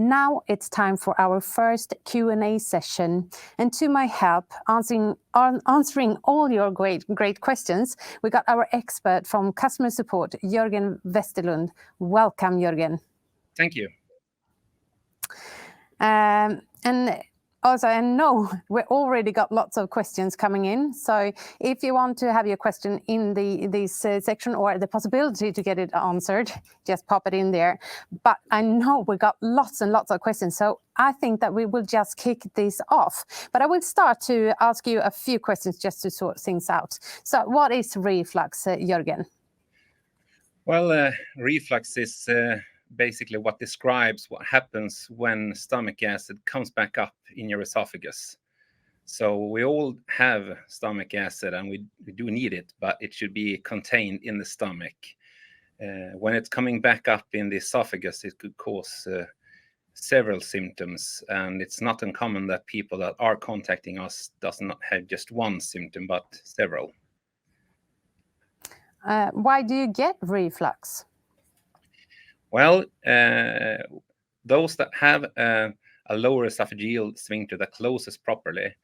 Now it's time for our first Q&A session. And to my help, answering all your great questions, we got our expert from customer support, Jörgen Westerlund. Welcome, Jörgen. Thank you. And also, I know we already got lots of questions coming in. So if you want to have your question in this section or the possibility to get it answered, just pop it in there. But I know we got lots and lots of questions. So I think that we will just kick this off. But I will start to ask you a few questions just to sort things out. So what is reflux, Jörgen? Well, reflux is basically what describes what happens when stomach acid comes back up in your esophagus. So we all have stomach acid and we do need it, but it should be contained in the stomach. When it's coming back up in the esophagus, it could cause several symptoms, and it's not uncommon that people that are contacting us does not have just one symptom, but several. Why do you get reflux? Well, those that have a lower esophageal sphincter that closes properly,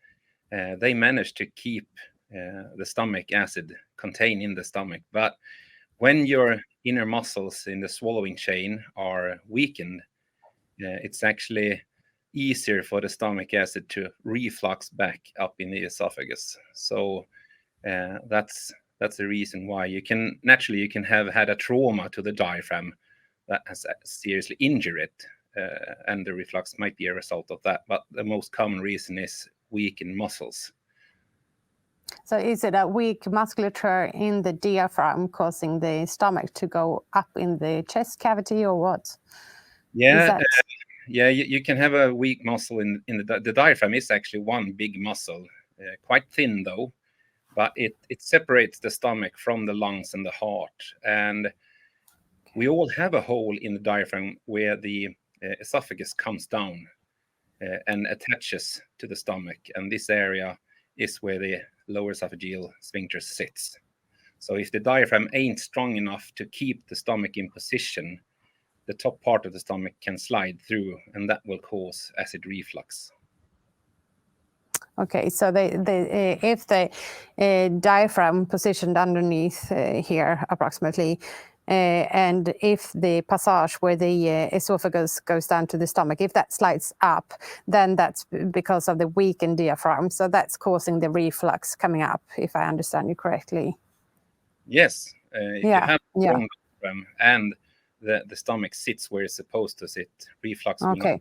they manage to keep the stomach acid contained in the stomach. But when your inner muscles in the swallowing chain are weakened, it's actually easier for the stomach acid to reflux back up in the esophagus. So that's the reason why you can have had a trauma to the diaphragm that has seriously injured it, and the reflux might be a result of that. But the most common reason is weakened muscles. So is it a weak musculature in the diaphragm causing the stomach to go up in the chest cavity, or what? Yeah, you can have a weak muscle in the diaphragm is actually one big muscle, quite thin though, but it separates the stomach from the lungs and the heart. And we all have a hole in the diaphragm where the esophagus comes down and attaches to the stomach. And this area is where the lower esophageal sphincter sits. So if the diaphragm ain't strong enough to keep the stomach in position, the top part of the stomach can slide through, and that will cause acid reflux. Okay, so if the diaphragm positioned underneath here approximately, and if the passage where the esophagus goes down to the stomach, if that slides up, then that's because of the weakened diaphragm. So that's causing the reflux coming up, if I understand you correctly. Yes, if you have a strong diaphragm and the stomach sits where it's supposed to sit, reflux will not.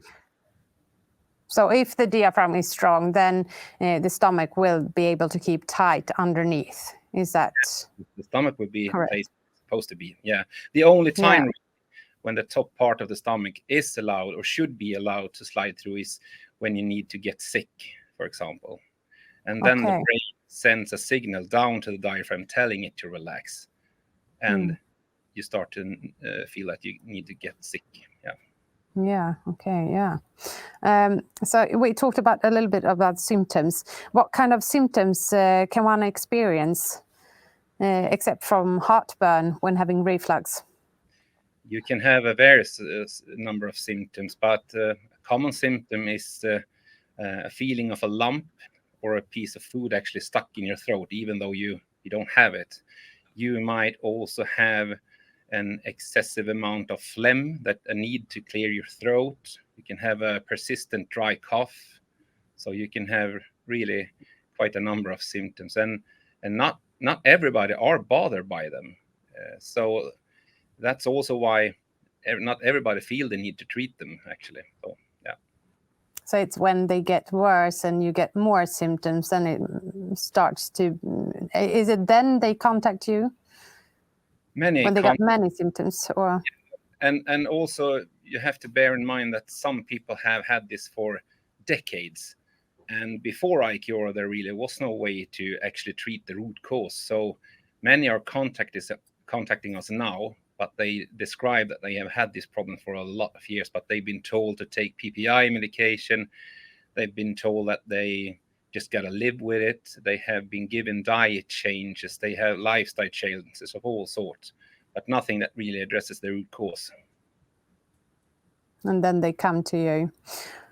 So if the diaphragm is strong, then the stomach will be able to keep tight underneath. Is that? The stomach would be correct? Supposed to be, yeah. The only time when the top part of the stomach is allowed or should be allowed to slide through is when you need to get sick, for example. And then the brain sends a signal down to the diaphragm telling it to relax. And you start to feel that you need to get sick. So we talked about a little bit about symptoms. What kind of symptoms can one experience except from heartburn when having reflux? You can have a various number of symptoms, but a common symptom is a feeling of a lump or a piece of food actually stuck in your throat, even though you don't have it. You might also have an excessive amount of phlegm, that a need to clear your throat. You can have a persistent dry cough. So you can have really quite a number of symptoms, and not everybody are bothered by them. So that's also why not everybody feel the need to treat them, actually. So so it's when they get worse and you get more symptoms, then it starts to. Is it then they contact you? When they got many symptoms, or? And also you have to bear in mind that some people have had this for decades, and before IQoro there really was no way to actually treat the root cause. So many are contacting us now, but they describe that they have had this problem for a lot of years, but they've been told to take PPI medication. They've been told that they just got to live with it. They have been given diet changes. They have lifestyle changes of all sorts, but nothing that really addresses the root cause. and then they come to you.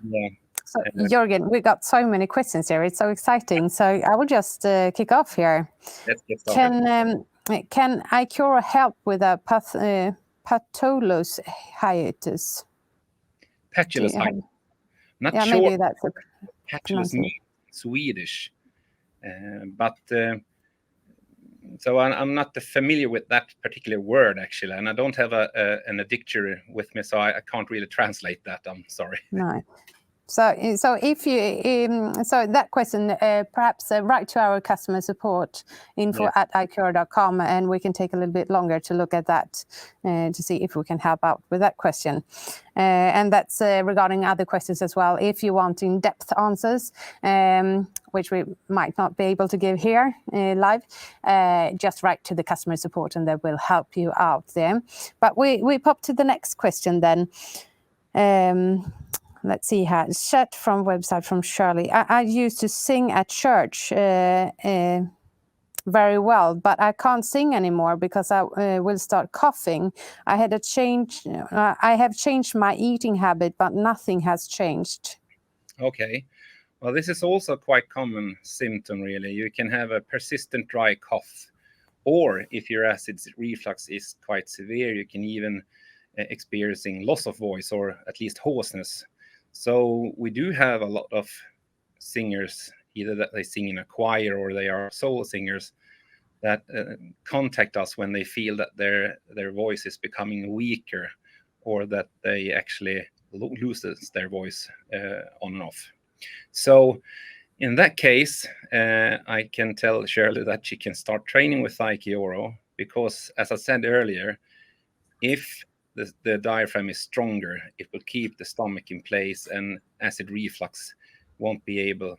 Yeah. So, Jörgen, we got so many questions here. It's so exciting. So I will just kick off here. Let's get started. Can IQoro help with a patulous hiatus? Patulous hiatus. Not yeah, sure maybe that's a patulous means in Swedish, but so I'm not familiar with that particular word actually, and I don't have a dictionary with me, so I can't really translate that. I'm sorry. No. So if you so that question, perhaps write to our customer support info@iqoro.com, and we can take a little bit longer to look at that to see if we can help out with that question. And that's regarding other questions as well. If you want in-depth answers, which we might not be able to give here live, just write to the customer support and they will help you out there. But we pop to the next question then. Let's see here. Chat from website from Shirley. I used to sing at church very well, but I can't sing anymore because I will start coughing. I have changed my eating habit, but nothing has changed. Okay. Well, this is also a quite common symptom, really. You can have a persistent dry cough, or if your acid reflux is quite severe, you can even experiencing loss of voice or at least hoarseness. So we do have a lot of singers, either that they sing in a choir or they are solo singers, that contact us when they feel that their voice is becoming weaker, or that they actually loses their voice on and off. So in that case, I can tell Shirley that she can start training with IQoro, because as I said earlier, if the diaphragm is stronger, it will keep the stomach in place, and acid reflux won't be able,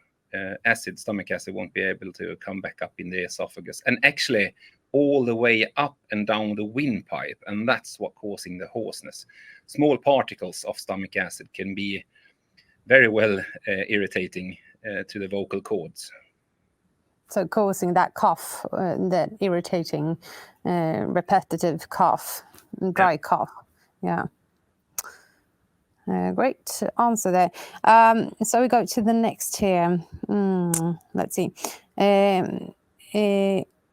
stomach acid won't be able to come back up in the esophagus, and actually all the way up and down the windpipe, and that's what causing the hoarseness. Small particles of stomach acid can be very well irritating to the vocal cords. So causing that cough, that irritating, repetitive cough, dry cough. Yeah. Great answer there. So we go to the next here. Let's see.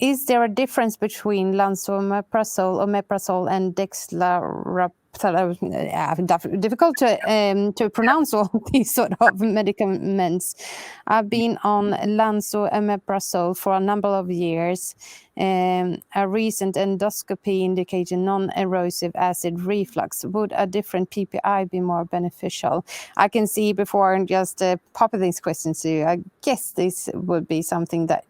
Is there a difference between lansoprazole, omeprazole, and dexlaraprazole? Difficult to pronounce all these sort of medicaments. I've been on lansoprazole for a number of years. A recent endoscopy indicated non-erosive acid reflux. Would a different PPI be more beneficial? I can see before and just pop these questions to you. I guess this would be something that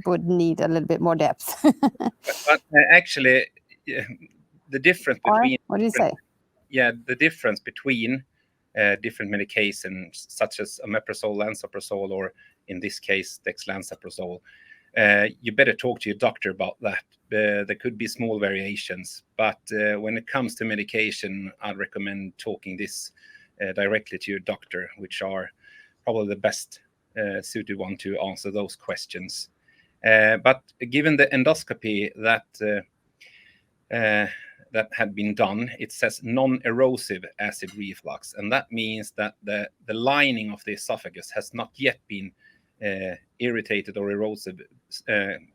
would need a little bit more depth. but actually, the difference between what do you say? Yeah, the difference between different medications such as omeprazole, lansoprazole, or in this case dexlansoprazole, you better talk to your doctor about that. There could be small variations, but when it comes to medication, I'd recommend talking this directly to your doctor, which are probably the best suited one to answer those questions. But given the endoscopy that had been done, it says non-erosive acid reflux, and that means that the lining of the esophagus has not yet been irritated or erosive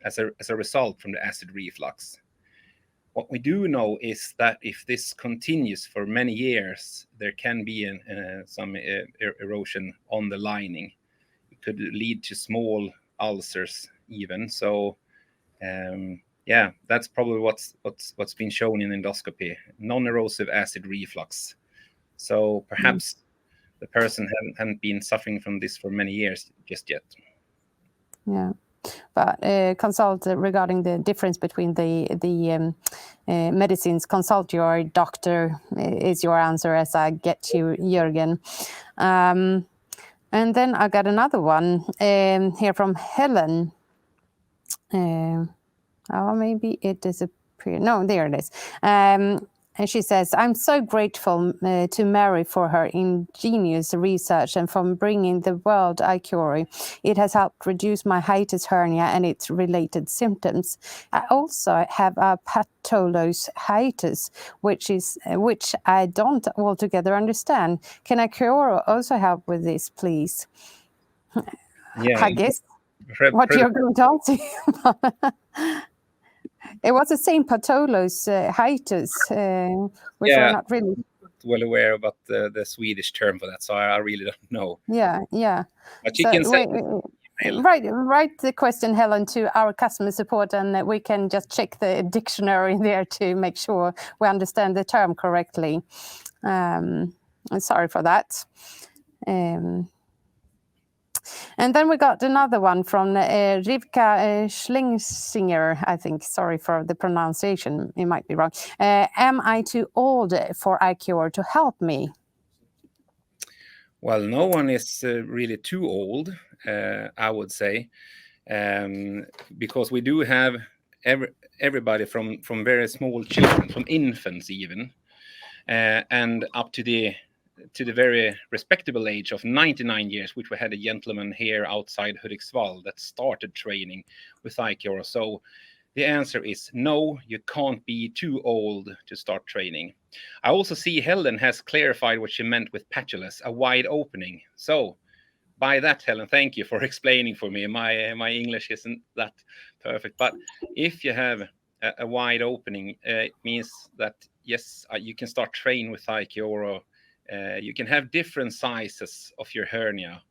as a result from the acid reflux. What we do know is that if this continues for many years, there can be some erosion on the lining. It could lead to small ulcers even. So yeah, that's probably what's been shown in endoscopy, non-erosive acid reflux. So perhaps the person hadn't been suffering from this for many years just yet. Yeah, but consult regarding the difference between the medicines. Consult your doctor is your answer, as I get you, Jörgen. And then I got another one here from Helen. Oh, maybe it disappeared. No, there it is. And she says, I'm so grateful to Mary for her ingenious research and for bringing the world IQoro. It has helped reduce my hiatus hernia and its related symptoms. I also have a patulous hiatus, which I don't altogether understand. Can IQoro also help with this, please? Yeah, I guess what you're going to answer. It was the same patulous hiatus, which we're not really well aware about the Swedish term for that, so I really don't know. Yeah. But you can say write the question, Helen, to our customer support, and we can just check the dictionary there to make sure we understand the term correctly. Sorry for that. And then we got another one from Rivka Schlingsinger, I think. Sorry for the pronunciation, it might be wrong. Am I too old for IQoro to help me? Well, no one is really too old, I would say, because we do have everybody from very small children, from infants even, and up to the very respectable age of 99 years, which we had a gentleman here outside Hudiksvall that started training with IQoro. So the answer is no, you can't be too old to start training. I also see Helen has clarified what she meant with patulous, a wide opening. So by that, Helen, thank you for explaining for me. My English isn't that perfect, but if you have a wide opening, it means that, yes, you can start training with IQoro. You can have different sizes of your hernia,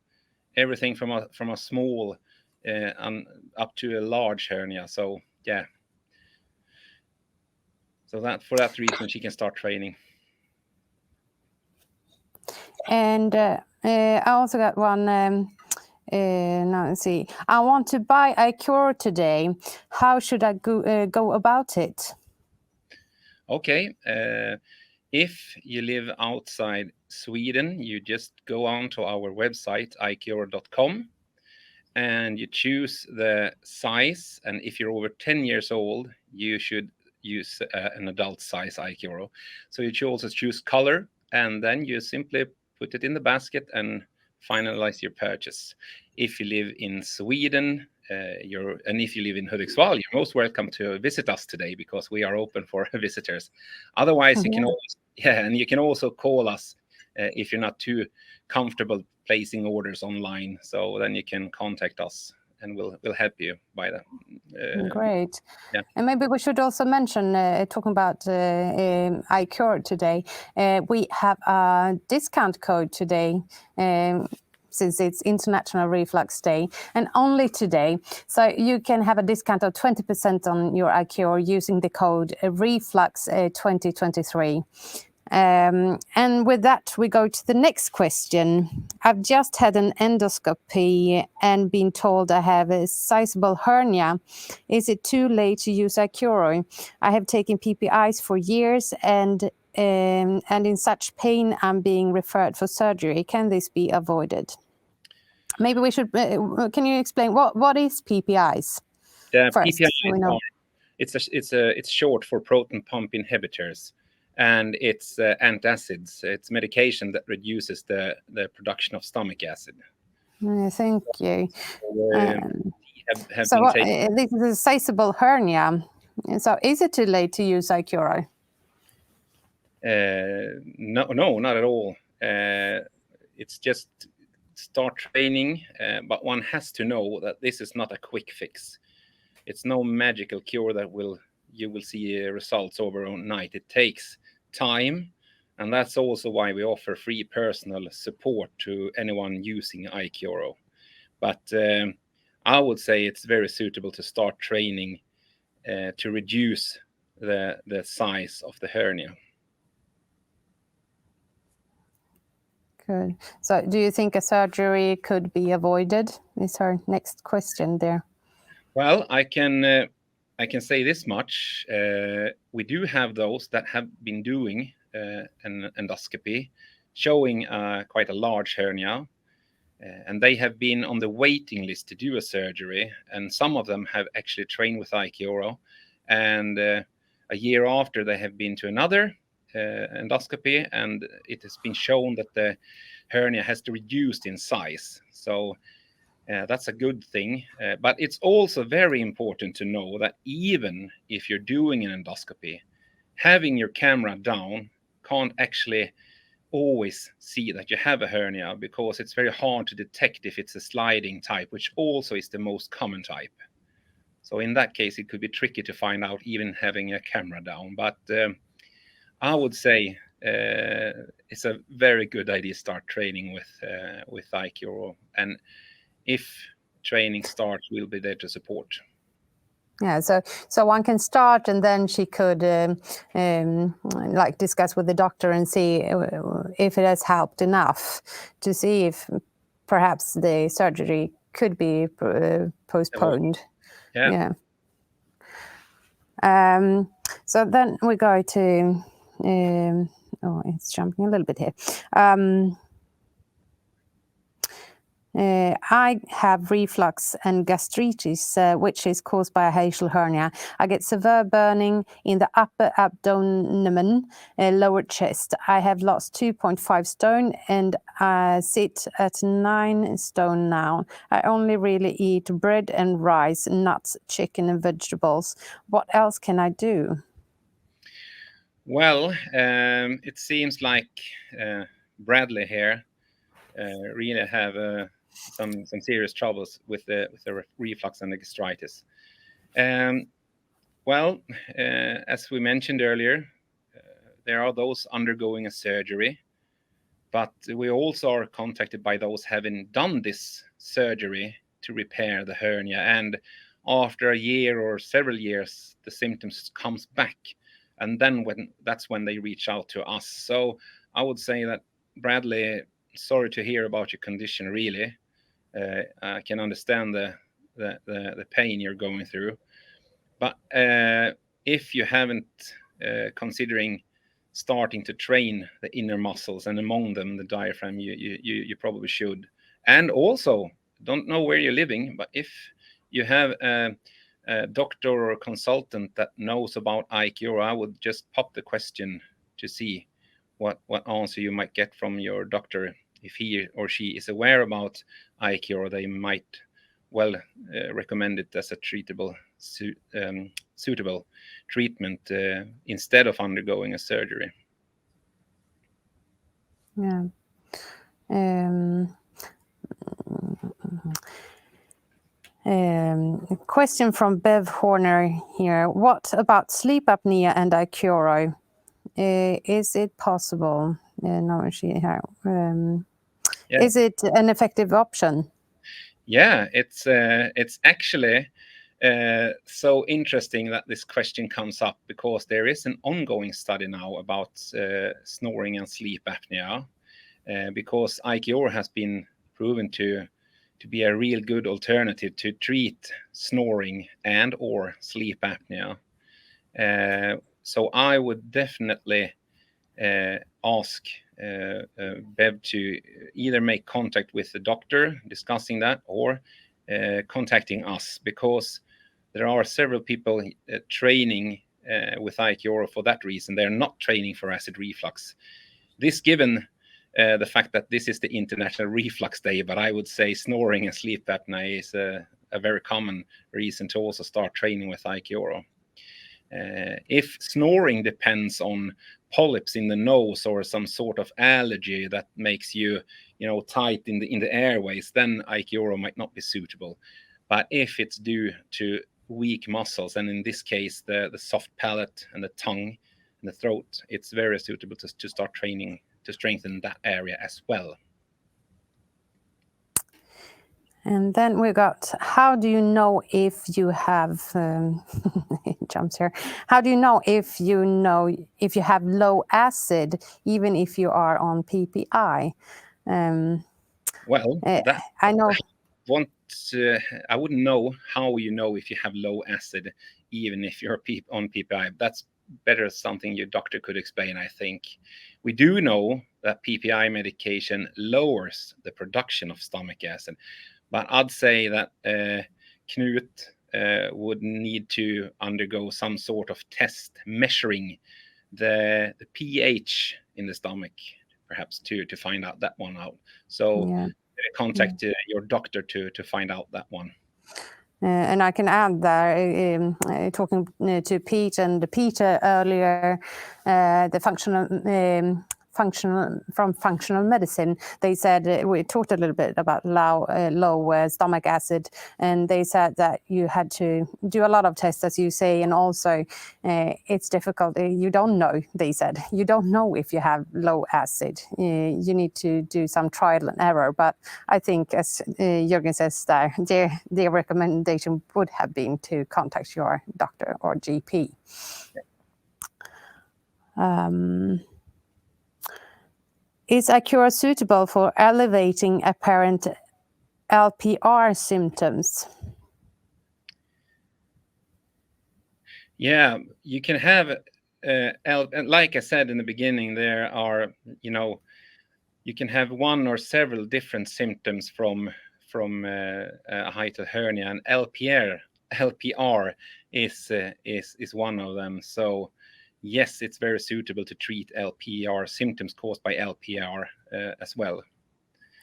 everything from a small up to a large hernia. So yeah, so that for that reason she can start training. And I also got one. Now let's see. I want to buy IQoro today. How should I go about it? Okay. If you live outside Sweden, you just go on to our website, IQoro.com, and you choose the size. And if you're over 10 years old, you should use an adult size IQoro. So you should also choose color, and then you simply put it in the basket and finalize your purchase. If you live in Sweden, and if you live in Hudiksvall, you're most welcome to visit us today because we are open for visitors. Otherwise, you can always, and you can also call us if you're not too comfortable placing orders online. So then you can contact us and we'll help you by that. Great. Yeah. And maybe we should also mention, talking about IQoro today, we have a discount code today. Since it's International Reflux Day, and only today. So you can have a discount of 20% on your IQoro using the code REFLUX 2023. And with that, we go to the next question. I've just had an endoscopy and been told I have a sizable hernia. Is it too late to use IQoro? I have taken PPIs for years and in such pain I'm being referred for surgery. Can this be avoided? Maybe we should, can you explain what is PPIs? The first, PPIs it's short for proton pump inhibitors, and it's antacids. It's medication that reduces the production of stomach acid. Thank you. So this is a sizable hernia. So is it too late to use IQoro? No, not at all. It's just start training, but one has to know that this is not a quick fix. It's no magical cure that you will see results overnight. It takes time, and that's also why we offer free personal support to anyone using IQoro. But I would say it's very suitable to start training to reduce the size of the hernia. Good. So do you think a surgery could be avoided? Is our next question there. Well, I can say this much. We do have those that have been doing an endoscopy showing quite a large hernia, and they have been on the waiting list to do a surgery, and some of them have actually trained with IQoro, and a year after they have been to another endoscopy, and it has been shown that the hernia has reduced in size. So that's a good thing. But it's also very important to know that even if you're doing an endoscopy, having your camera down can't actually always see that you have a hernia, because it's very hard to detect if it's a sliding type, which also is the most common type. So in that case, it could be tricky to find out even having a camera down. But I would say it's a very good idea to start training with IQoro. And if training starts, we'll be there to support. Yeah, so one can start, and then she could like discuss with the doctor and see if it has helped enough to see if perhaps the surgery could be postponed. Yeah. So then we go to oh, it's jumping a little bit here. I have reflux and gastritis, which is caused by a hiatal hernia. I get severe burning in the upper abdomen, lower chest. I have lost 2.5 stone and I sit at 9 stone now. I only really eat bread and rice, nuts, chicken and vegetables. What else can I do? Well, it seems like Bradley here really have some serious troubles with the reflux and the gastritis. Well, as we mentioned earlier, there are those undergoing a surgery, but we also are contacted by those having done this surgery to repair the hernia, and after a year or several years, the symptoms comes back, and then that's when they reach out to us. So I would say that, Bradley, sorry to hear about your condition. Really, I can understand the pain you're going through. But if you haven't considering starting to train the inner muscles, and among them the diaphragm, you probably should. And also, don't know where you're living, but if you have a doctor or a consultant that knows about IQoro, I would just pop the question to see what answer you might get from your doctor. If he or she is aware about IQoro, they might well recommend it as a suitable treatment instead of undergoing a surgery. Yeah. Question from Bev Horner here. What about sleep apnea and IQoro? Is it possible? No, she here. Yeah. Is it an effective option? Yeah, it's actually so interesting that this question comes up, because there is an ongoing study now about snoring and sleep apnea, because IQoro has been proven to be a real good alternative to treat snoring and or sleep apnea. So I would definitely ask Bev to either make contact with the doctor discussing that, or contacting us, because there are several people training with IQoro for that reason. They're not training for acid reflux. This given the fact that this is the International Reflux Day, but I would say snoring and sleep apnea is a very common reason to also start training with IQoro. If snoring depends on polyps in the nose or some sort of allergy that makes you tight in the airways, then IQoro might not be suitable. But if it's due to weak muscles, and in this case the soft palate and the tongue and the throat, it's very suitable to start training to strengthen that area as well. And then we got, how do you know if you have, it jumps here. How do you know if you have low acid, even if you are on PPI? Well, that I know. I wouldn't know how you know if you have low acid, even if you're on PPI. That's better something your doctor could explain, I think. We do know that PPI medication lowers the production of stomach acid, but I'd say that Knut would need to undergo some sort of test measuring the pH in the stomach, perhaps to find out that one out. So contact your doctor to find out that one. And I can add there, talking to Pete and Peter earlier, the functional medicine, they said, we talked a little bit about low stomach acid, and they said that you had to do a lot of tests, as you say, and also it's difficult. You don't know, they said, you don't know if you have low acid. You need to do some trial and error, but I think, as Jörgen says there, their recommendation would have been to contact your doctor or GP. Is IQoro suitable for elevating apparent LPR symptoms? Yeah, you can have, like I said in the beginning, there are, you can have one or several different symptoms from a hiatal hernia, and LPR is one of them. So yes, it's very suitable to treat LPR symptoms caused by LPR as well.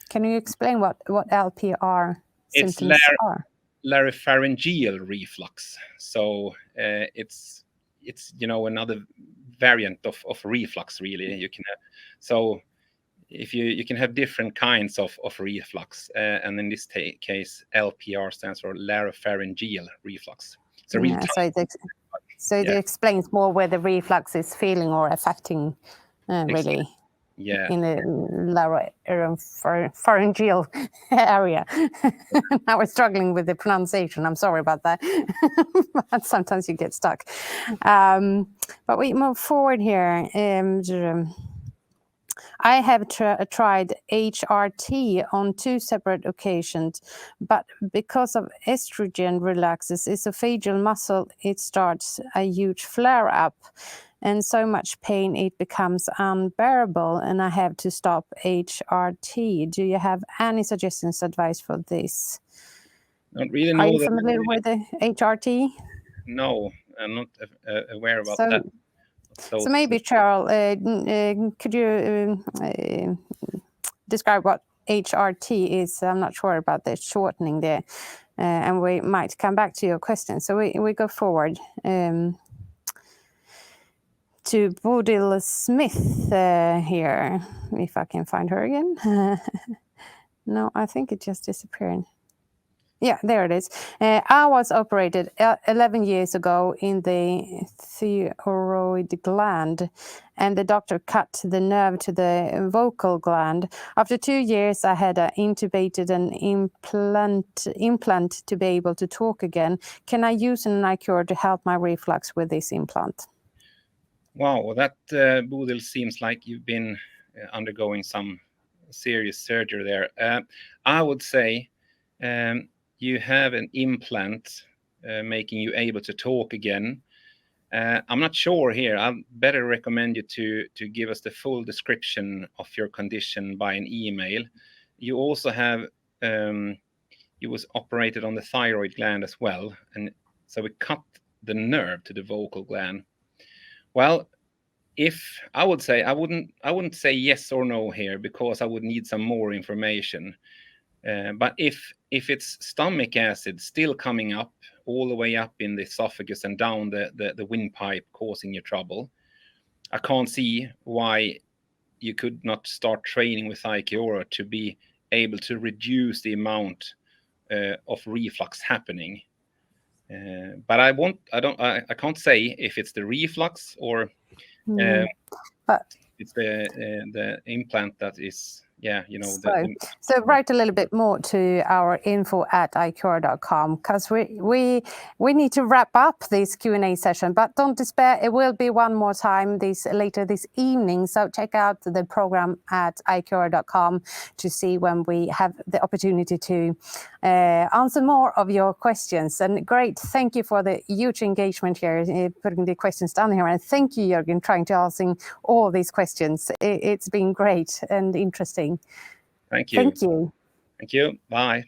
Can you explain what LPR symptoms are? Laryngopharyngeal reflux. So it's another variant of reflux, really. You can have, so if you can have different kinds of reflux, and in this case, LPR stands for laryngopharyngeal reflux. It's a real it explains more where the reflux is feeling or affecting, really. Yeah. In the laryngopharyngeal area. I was struggling with the pronunciation. I'm sorry about that. But sometimes you get stuck. But we move forward here. I have tried HRT on 2 separate occasions, but because of estrogen relaxes esophageal muscle, it starts a huge flare-up and so much pain it becomes unbearable, and I have to stop HRT. Do you have any suggestions, advice for this? Don't really know. Are you familiar with the HRT? No, I'm not aware about that. So maybe, Cheryl, could you describe what HRT is? I'm not sure about the shortening there, and we might come back to your question. So we go forward to Bodil Smith here, if I can find her again. No, I think it just disappeared. Yeah, there it is. I was operated 11 years ago in the thyroid gland, and the doctor cut the nerve to the vocal gland. After 2 years, I had intubated an implant to be able to talk again. Can I use an IQoro to help my reflux with this implant? Wow, that Bodil, seems like you've been undergoing some serious surgery there. I would say you have an implant making you able to talk again. I'm not sure here. I'd better recommend you to give us the full description of your condition by an email. You also have, you was operated on the thyroid gland as well, and so we cut the nerve to the vocal gland. Well, if I would say, I wouldn't say yes or no here, because I would need some more information. But if it's stomach acid still coming up all the way up in the esophagus and down the windpipe causing you trouble, I can't see why you could not start training with IQoro to be able to reduce the amount of reflux happening. But I can't say if it's the reflux or but it's the implant that is. Yeah, so write a little bit more to our info@IQoro.com, because we need to wrap up this Q&A session, but don't despair, it will be one more time later this evening. So check out the program at IQoro.com to see when we have the opportunity to answer more of your questions. And great, thank you for the huge engagement here, putting the questions down here, and thank you, Jörgen, trying to answer all these questions. It's been great and interesting. Thank you. Thank you. Thank you. Bye.